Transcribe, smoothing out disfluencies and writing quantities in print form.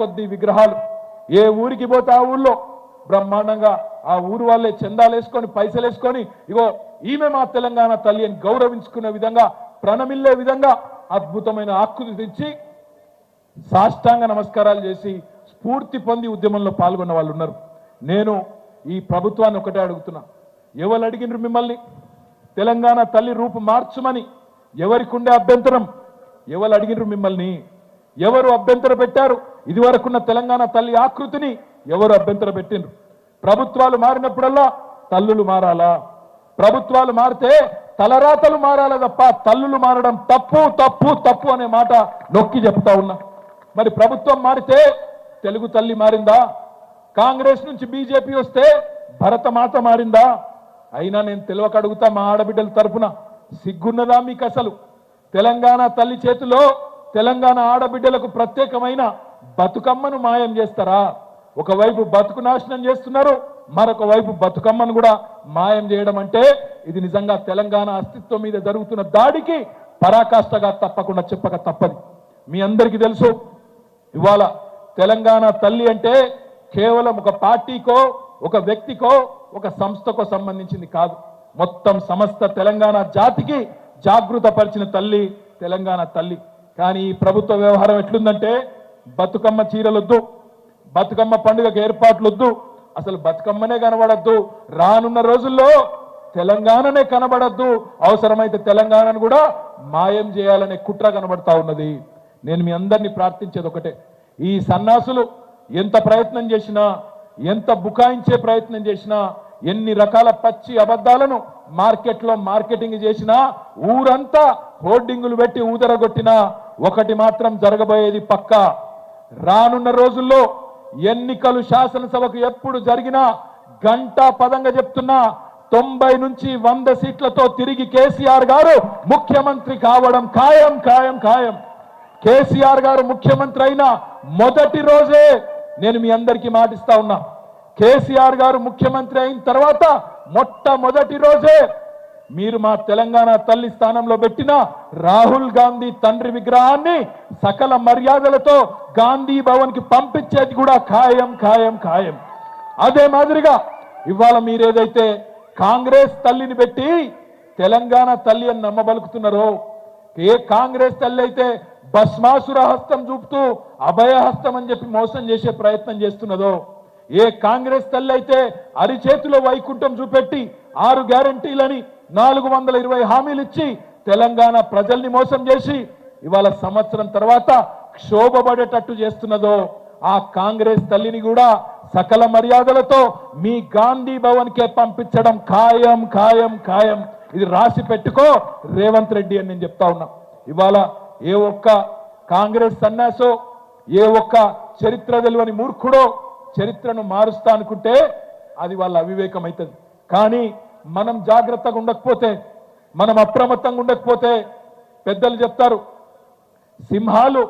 కొద్ది విగ్రహాలు ఏ ఊరికి పోతే ఆ ఊర్లో బ్రహ్మాండంగా ఆ ఊరు వాళ్ళే చందాలు వేసుకొని పైసలు వేసుకొని ఇగో ఈమె మా తెలంగాణ తల్లి అని గౌరవించుకునే విధంగా ప్రణమిల్లే విధంగా అద్భుతమైన ఆకృతి తెచ్చి సాష్టాంగ నమస్కారాలు చేసి స్ఫూర్తి పొంది ఉద్యమంలో పాల్గొన్న వాళ్ళు ఉన్నారు. నేను ఈ ప్రభుత్వాన్ని ఒకటే అడుగుతున్నా, ఎవరు అడిగినారు మిమ్మల్ని తెలంగాణ తల్లి రూపు మార్చమని? ఎవరికి ఉండే అభ్యంతరం? ఎవరు అడిగినారు మిమ్మల్ని? ఎవరు అభ్యంతర పెట్టారు? ఇదివరకున్న తెలంగాణ తల్లి ఆకృతిని ఎవరు అభ్యంతర పెట్టిండ్రు? ప్రభుత్వాలు మారినప్పుడల్లా తల్లులు మారాలా? ప్రభుత్వాలు మారితే తలరాతలు మారాలా తప్ప తల్లులు మారడం తప్పు తప్పు తప్పు అనే మాట నొక్కి చెప్తా ఉన్నా. మరి ప్రభుత్వం మారితే తెలుగు తల్లి మారిందా? కాంగ్రెస్ నుంచి బీజేపీ వస్తే భరతమాత మారిందా? అయినా నేను తెలియక అడుగుతా, మా ఆడబిడ్డల తరపున సిగ్గున్నదా మీకు? అసలు తెలంగాణ తల్లి చేతిలో తెలంగాణ ఆడబిడ్డలకు ప్రత్యేకమైన బతుకమ్మను మాయం చేస్తారా? ఒకవైపు బతుకు నాశనం చేస్తున్నారు, మరొక వైపు బతుకమ్మను కూడా మాయం చేయడం అంటే ఇది నిజంగా తెలంగాణ అస్తిత్వం మీద జరుగుతున్న దాడికి పరాకాష్ఠగా తప్పకుండా చెప్పక తప్పదు. మీ అందరికీ తెలుసు, ఇవాళ తెలంగాణ తల్లి అంటే కేవలం ఒక పార్టీకో ఒక వ్యక్తికో ఒక సంస్థకో సంబంధించింది కాదు. మొత్తం సమస్త తెలంగాణ జాతికి జాగృతపరిచిన తల్లి తెలంగాణ తల్లి. కానీ ఈ ప్రభుత్వ వ్యవహారం ఎట్లుందంటే బతుకమ్మ చీరలొద్దు, బతుకమ్మ పండుగకు ఏర్పాట్లొద్దు, అసలు బతుకమ్మనే కనబడద్దు, రానున్న రోజుల్లో తెలంగాణనే కనబడద్దు, అవసరమైతే తెలంగాణను కూడా మాయం చేయాలనే కుట్ర కనబడతా ఉన్నది. నేను మీ అందరినీ ప్రార్థించేది ఒకటే, ఈ సన్నాసులు ఎంత ప్రయత్నం చేసినా, ఎంత బుకాయించే ప్రయత్నం చేసినా, ఎన్ని రకాల పచ్చి అబద్ధాలను మార్కెట్లో మార్కెటింగ్ చేసినా, ఊరంతా హోర్డింగులు పెట్టి ఊదరగొట్టినా ఒకటి మాత్రం జరగబోయేది పక్కా. రానున్న రోజుల్లో ఎన్నికలు శాసనసభకు ఎప్పుడు జరిగినా గంటా పదంగా చెప్తున్నా 90 నుంచి 100 సీట్లతో తిరిగి కేసీఆర్ గారు ముఖ్యమంత్రి కావడం ఖాయం ఖాయం ఖాయం. కేసీఆర్ గారు ముఖ్యమంత్రి అయిన మొదటి రోజే నేను మీ అందరికీ మాటిస్తా ఉన్నా, కేసీఆర్ గారు ముఖ్యమంత్రి అయిన తర్వాత మొట్టమొదటి రోజే మీరు మా తెలంగాణ తల్లి స్థానంలో పెట్టిన రాహుల్ గాంధీ తండ్రి విగ్రహాన్ని సకల మర్యాదలతో గాంధీ భవన్ కి పంపించేది కూడా ఖాయం ఖాయం ఖాయం. అదే మాదిరిగా ఇవాళ మీరేదైతే కాంగ్రెస్ తల్లిని పెట్టి తెలంగాణ తల్లి అని నమ్మబలుకుతున్నారో, ఏ కాంగ్రెస్ తల్లి అయితే భస్మాసుర హస్తం చూపుతూ అభయహస్తం అని చెప్పి మోసం చేసే ప్రయత్నం చేస్తున్నదో, ఏ కాంగ్రెస్ తల్లి అయితే అరిచేతిలో వైకుంఠం చూపెట్టి 6 గ్యారంటీలని 420 హామీలు ఇచ్చి తెలంగాణ ప్రజల్ని మోసం చేసి ఇవాళ సంవత్సరం తర్వాత క్షోభపడేటట్టు చేస్తున్నదో, ఆ కాంగ్రెస్ తల్లిని కూడా సకల మర్యాదలతో మీ గాంధీ భవన్ కే పంపించడం ఖాయం ఖాయం ఖాయం. ఇది రాసి పెట్టుకో రేవంత్ రెడ్డి అని నేను చెప్తా ఉన్నా. ఇవాళ ఏ ఒక్క కాంగ్రెస్ సన్యాసో, ఏ ఒక్క చరిత్ర తెలియని మూర్ఖుడో చరిత్రను మారుస్తా అనుకుంటే అది వాళ్ళ అవివేకం అవుతుంది. కానీ మనం జాగ్రత్తగా ఉండకపోతే, మనం అప్రమత్తంగా ఉండకపోతే, పెద్దలు చెప్తారు సింహాలు